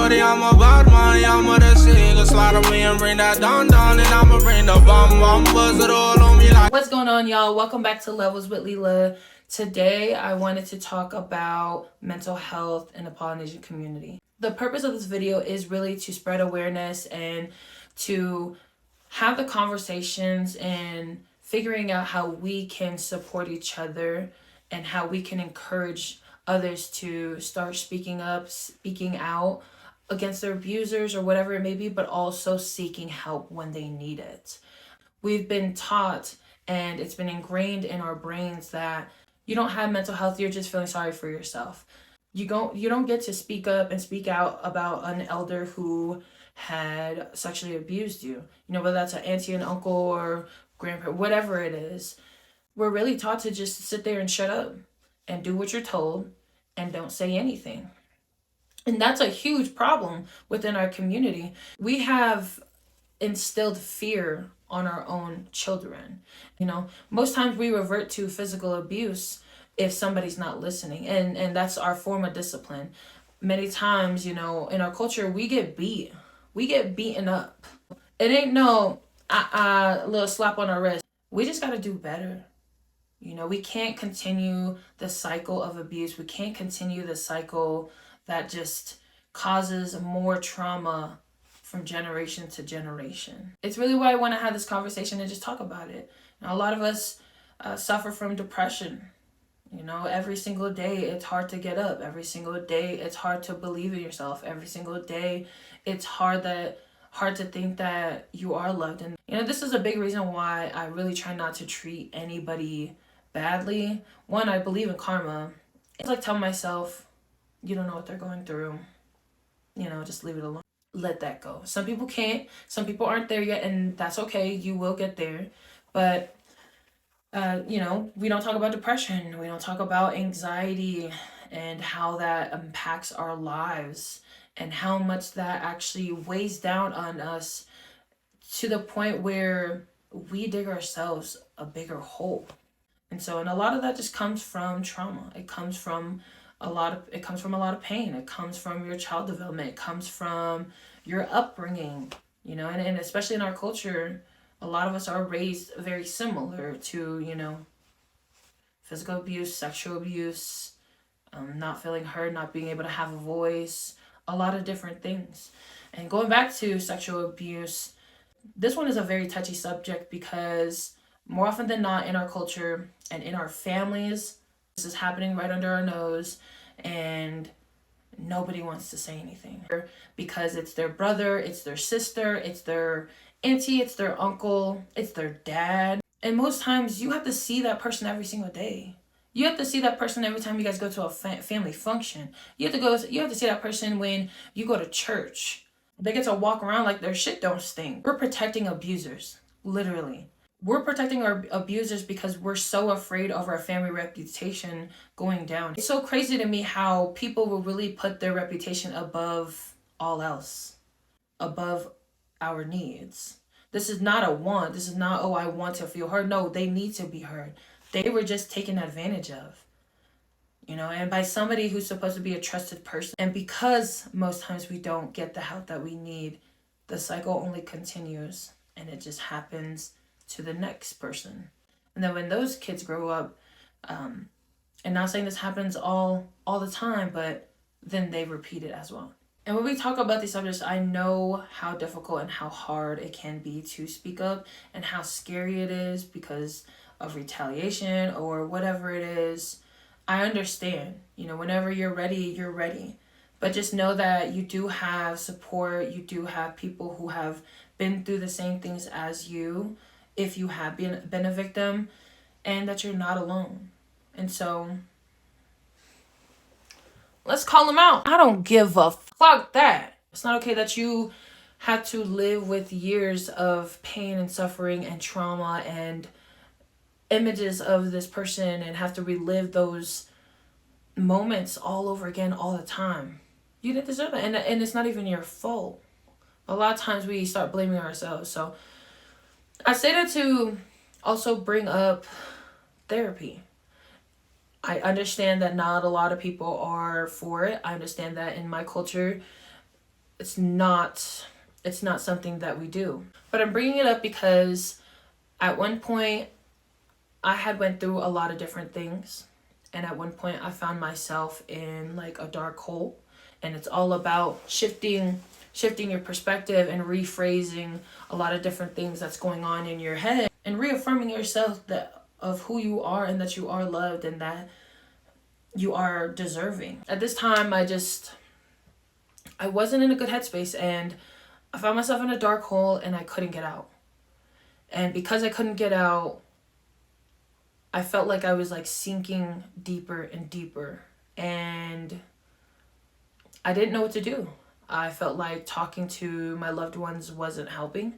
shorty, I'm about money, I'm with a single. Slide on me and bring that down, and I'ma bring the bum, buzz it all on me like. What's going on, y'all? Welcome back to Levels with Leela. Today, I wanted to talk about mental health in the Polynesian community. The purpose of this video is really to spread awareness and to have the conversations and figuring out how we can support each other and how we can encourage others to start speaking up, speaking out against their abusers or whatever it may be, but also seeking help when they need it. We've been taught and it's been ingrained in our brains that you don't have mental health, you're just feeling sorry for yourself. You don't get to speak up and speak out about an elder who had sexually abused you. You know, whether that's an auntie, an uncle, or grandparent, whatever it is. We're really taught to just sit there and shut up and do what you're told and don't say anything. And that's a huge problem within our community. We have instilled fear on our own children. You know, most times we revert to physical abuse if somebody's not listening, and that's our form of discipline. Many times, you know, in our culture, we get beaten up. It ain't no little slap on our wrist. We just got to do better. You know, we can't continue the cycle of abuse. We can't continue the cycle that just causes more trauma from generation to generation. It's really why I want to have this conversation and just talk about it. Now, a lot of us suffer from depression. You know, every single day it's hard to get up. Every single day it's hard to believe in yourself. Every single day it's hard to think that you are loved. And you know, this is a big reason why I really try not to treat anybody badly. One, I believe in karma. It's like telling myself, you don't know what they're going through. You know, just leave it alone. Let that go. Some people can't. Some people aren't there yet, and that's okay. You will get there. But you know, we don't talk about depression. We don't talk about anxiety and how that impacts our lives and how much that actually weighs down on us to the point where we dig ourselves a bigger hole. And so, and a lot of that just comes from trauma. It comes from a lot of pain. It comes from your child development. It comes from your upbringing, you know, and especially in our culture, a lot of us are raised very similar to, you know, physical abuse, sexual abuse, not feeling heard, not being able to have a voice, a lot of different things. And going back to sexual abuse, this one is a very touchy subject because more often than not in our culture and in our families, this is happening right under our nose and nobody wants to say anything because it's their brother, it's their sister, it's their auntie, it's their uncle, it's their dad. And most times you have to see that person every single day. You have to see that person every time you guys go to a family function. You have to see that person when you go to church. They get to walk around like their shit don't stink. We're protecting abusers, literally. We're protecting our abusers because we're so afraid of our family reputation going down. It's so crazy to me how people will really put their reputation above all else, above our needs. This is not a want. This is not, oh, I want to feel heard. No, they need to be heard. They were just taken advantage of, you know, and by somebody who's supposed to be a trusted person. And because most times we don't get the help that we need, the cycle only continues and it just happens to the next person. And then when those kids grow up, and not saying this happens all the time, but then they repeat it as well. And when we talk about these subjects, I know how difficult and how hard it can be to speak up and how scary it is because of retaliation or whatever it is. I understand, you know, whenever you're ready, you're ready. But just know that you do have support. You do have people who have been through the same things as you, if you have been a victim, and that you're not alone. And so let's call them out. I don't give a fuck that. It's not okay that you had to live with years of pain and suffering and trauma and images of this person and have to relive those moments all over again all the time. You didn't deserve it. And it's not even your fault. A lot of times we start blaming ourselves. So I say that to also bring up therapy. I understand that not a lot of people are for it. I understand that in my culture, it's not something that we do. But I'm bringing it up because at one point I had went through a lot of different things, and at one point I found myself in like a dark hole, and it's all about shifting your perspective and rephrasing a lot of different things that's going on in your head, and reaffirming yourself that of who you are, and that you are loved, and that you are deserving. At this time I wasn't in a good headspace, and I found myself in a dark hole, and I couldn't get out. And because I couldn't get out, I felt like I was like sinking deeper and deeper, and I didn't know what to do. I felt like talking to my loved ones wasn't helping.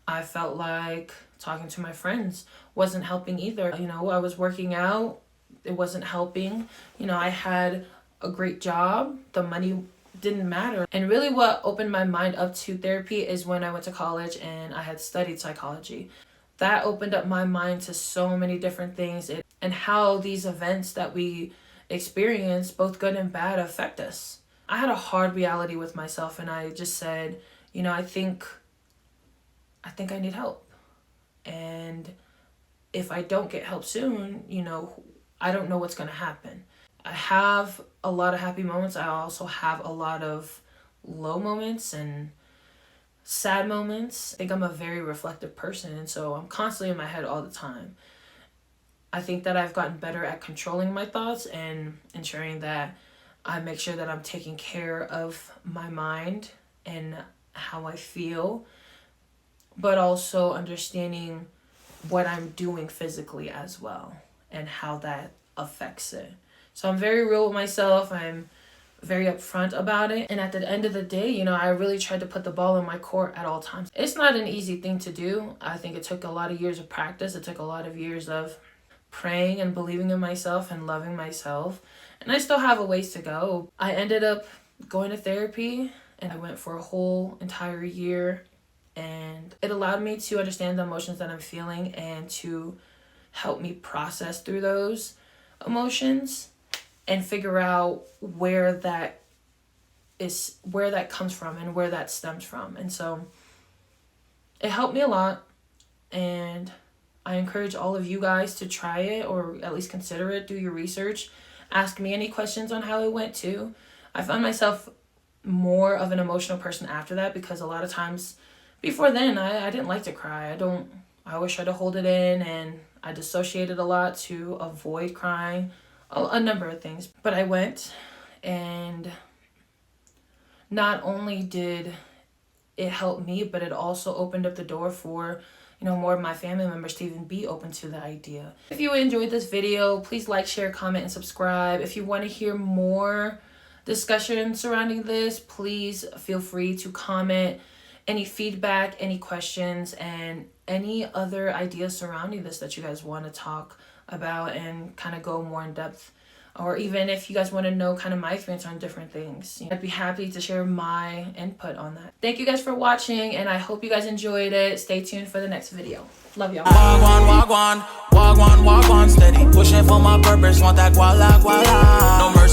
I felt like talking to my friends wasn't helping either. You know, I was working out, it wasn't helping. You know, I had a great job, the money didn't matter. And really what opened my mind up to therapy is when I went to college and I had studied psychology. That opened up my mind to so many different things, and how these events that we experience, both good and bad, affect us. I had a hard reality with myself, and I just said, you know, I think I need help. And if I don't get help soon, you know, I don't know what's going to happen. I have a lot of happy moments. I also have a lot of low moments and sad moments. I think I'm a very reflective person, and so I'm constantly in my head all the time. I think that I've gotten better at controlling my thoughts and ensuring that I make sure that I'm taking care of my mind and how I feel, but also understanding what I'm doing physically as well and how that affects it. So I'm very real with myself. I'm very upfront about it. And at the end of the day, you know, I really tried to put the ball in my court at all times. It's not an easy thing to do. I think it took a lot of years of practice. It took a lot of years of praying and believing in myself and loving myself. And I still have a ways to go. I ended up going to therapy, and I went for a whole entire year. And it allowed me to understand the emotions that I'm feeling and to help me process through those emotions and figure out where that comes from and where that stems from. And so it helped me a lot, and I encourage all of you guys to try it, or at least consider it. Do your research. Ask me any questions on how it went too. I found myself more of an emotional person after that, because a lot of times before then I didn't like to cry. I always tried to hold it in, and I dissociated a lot to avoid crying. A number of things. But I went, and not only did it help me, but it also opened up the door for, you know, more of my family members to even be open to the idea. If you enjoyed this video, please like, share, comment, and subscribe. If you want to hear more discussion surrounding this, please feel free to comment any feedback, any questions, and any other ideas surrounding this that you guys want to talk about and kind of go more in depth, or even if you guys want to know kind of my experience on different things, you know, I'd be happy to share my input on that. Thank you guys for watching, and I hope you guys enjoyed it. Stay tuned for the next video. Love y'all. Wagwan, steady pushing for my purpose. Want that guala, guala. No mercy.